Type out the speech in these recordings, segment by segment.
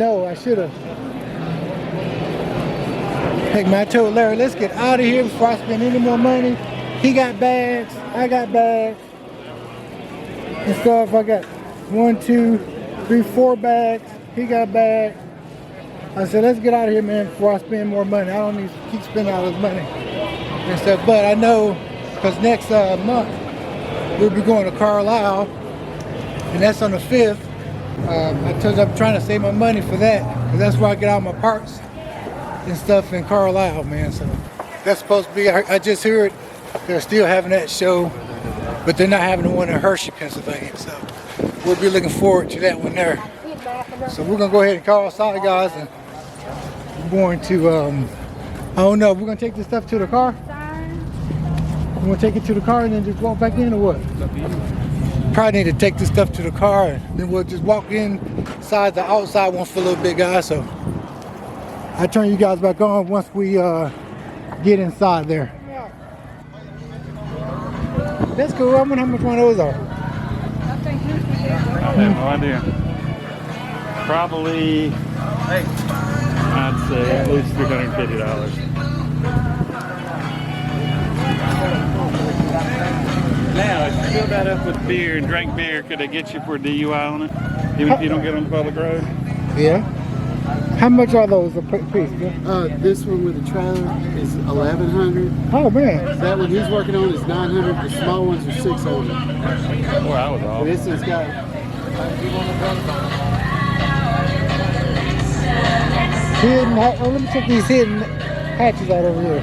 No, I should have. Hey man, I told Larry, let's get out of here before I spend any more money. He got bags, I got bags and stuff. I got 1, 2, 3, 4 bags. He got bags. I said, let's get out of here, man, before I spend more money. I don't need to keep spending all this money and stuff. But I know, because next month we'll be going to Carlisle, and that's on the 5th. I told you I'm trying to save my money for that, because that's where I get all my parts and stuff in Carlisle, man. So that's supposed to be, I just heard they're still having that show, but they're not having the one in Hershey, Pennsylvania. So we'll be looking forward to that one there. So we're gonna go ahead and call outside, guys, and we're going to, I don't know, we're gonna take this stuff to the car. We're gonna take it to the car and then just walk back in, or what? Probably need to take this stuff to the car, and then we'll just walk inside. The outside won't feel a little bit, guys. So I'll turn you guys back on once we get inside there. That's cool. I wonder how much one of those are. I have no idea. Probably, I'd say at least $350. Now, if you fill that up with beer and drank beer, could they get you for a DUI on it? Even if you don't get on the public road? Yeah. How much are those a piece? Yeah? This one with the trailer is $1,100. Oh man. That one he's working on is $900. The small ones are $600. Boy, I was off. This one's got. Hidden. Oh, let me check these hidden hatches out over here.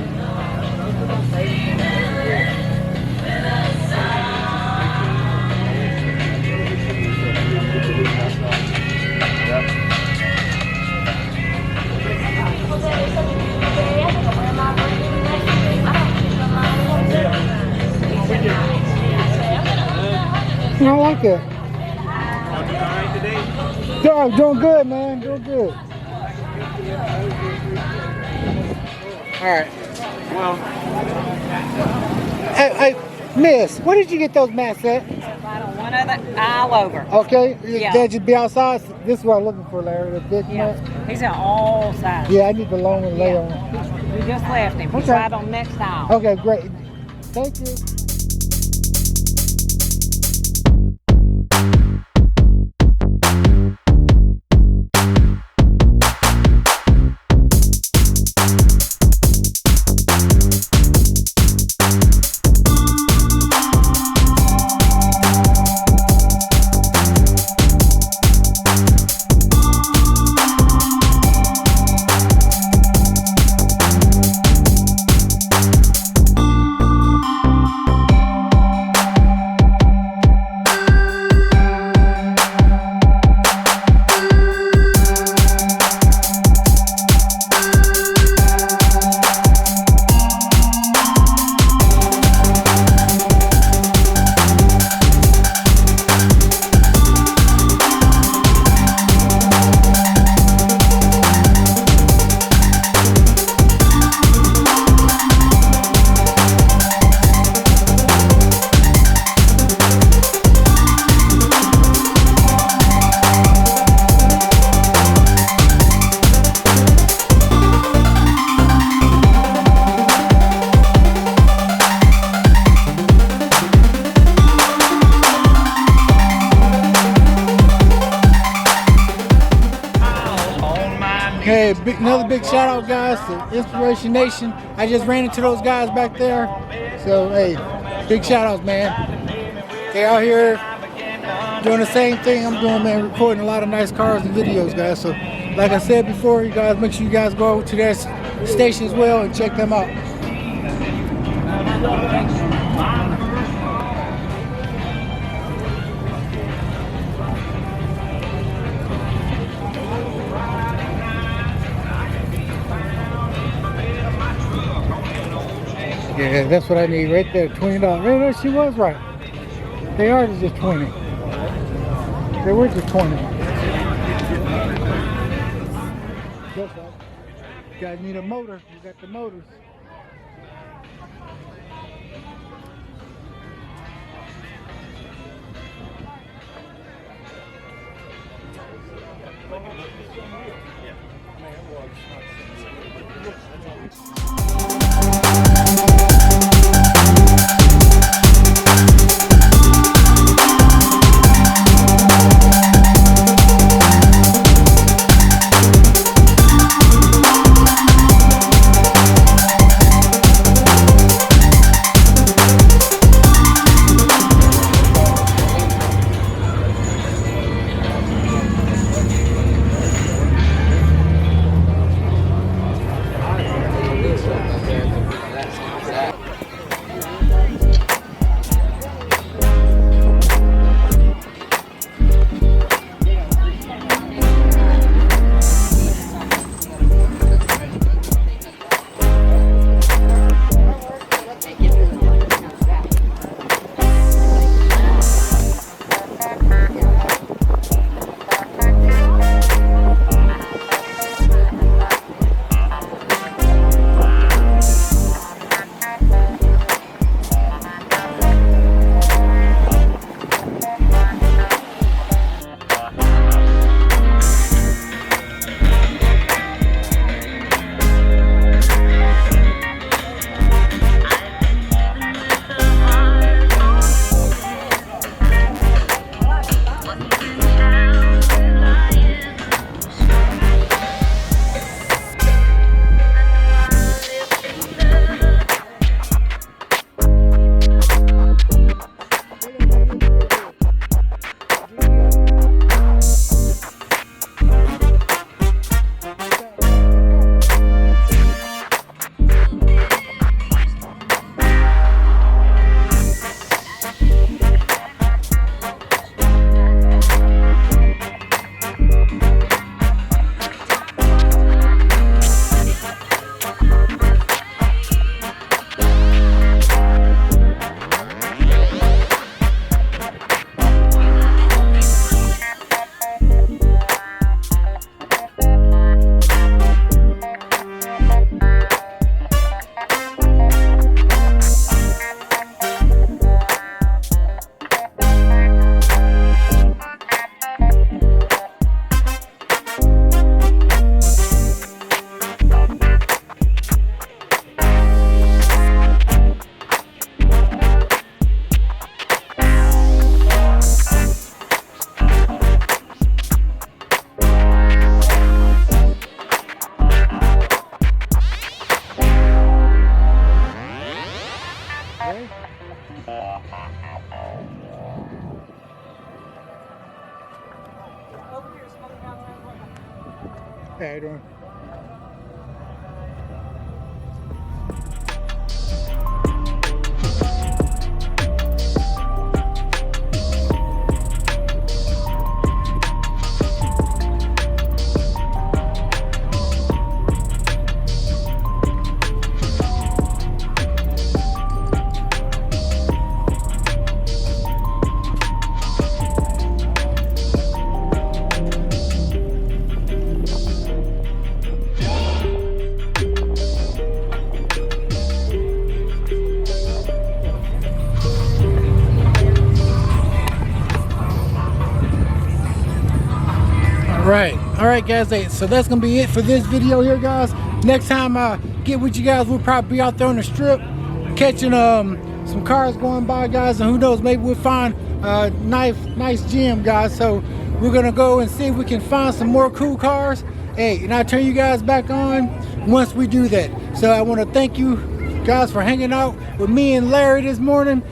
I like it. Dog, doing good, man. Doing good. All right. Well, hey, Miss, where did you get those mats at? Right on one of the all over. Okay. Yeah. Can't just be outside. This is what I'm looking for, Larry. The big mat. He's on all sides. Yeah, I need the long one to lay on. We just left him. He's Okay. right on next aisle. Okay, great. Thank you. Hey, another big shout out, guys, to Inspiration Nation. I just ran into those guys back there. So, hey, big shout outs, man. They out here doing the same thing I'm doing, man, recording a lot of nice cars and videos, guys. So, like I said before, you guys, make sure you guys go to their station as well and check them out. Yeah, that's what I need right there, $20. Right there, she was right. They are just 20. They were just 20. You guys need a motor. You got the motors. Hey, how you doing? All right guys, hey, so that's gonna be it for this video here, guys. Next time I get with you guys, we'll probably be out there on the strip catching some cars going by, guys, and who knows, maybe we'll find a nice gem, guys. So we're gonna go and see if we can find some more cool cars. Hey, and I'll turn you guys back on once we do that. So I want to thank you guys for hanging out with me and Larry this morning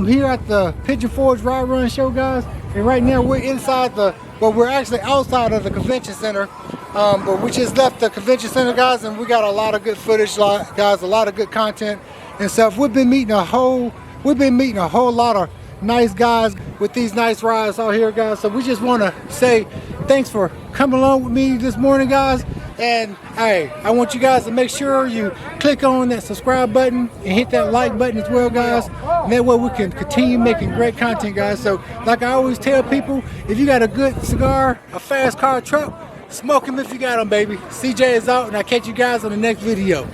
here at the Pigeon Forge Ride Run Show, guys. And right now we're inside well, we're actually outside of the convention center, but we just left the convention center, guys, and we got a lot of good footage, guys, a lot of good content and stuff. We've been meeting a whole lot of nice guys with these nice rides out here, guys. So we just want to say thanks for coming along with me this morning, guys. And hey, I want you guys to make sure you click on that subscribe button and hit that like button as well, guys. And that way we can continue making great content, guys. So like I always tell people, if you got a good cigar, a fast car, truck, smoke them if you got them, baby. CJ is out, and I'll catch you guys on the next video.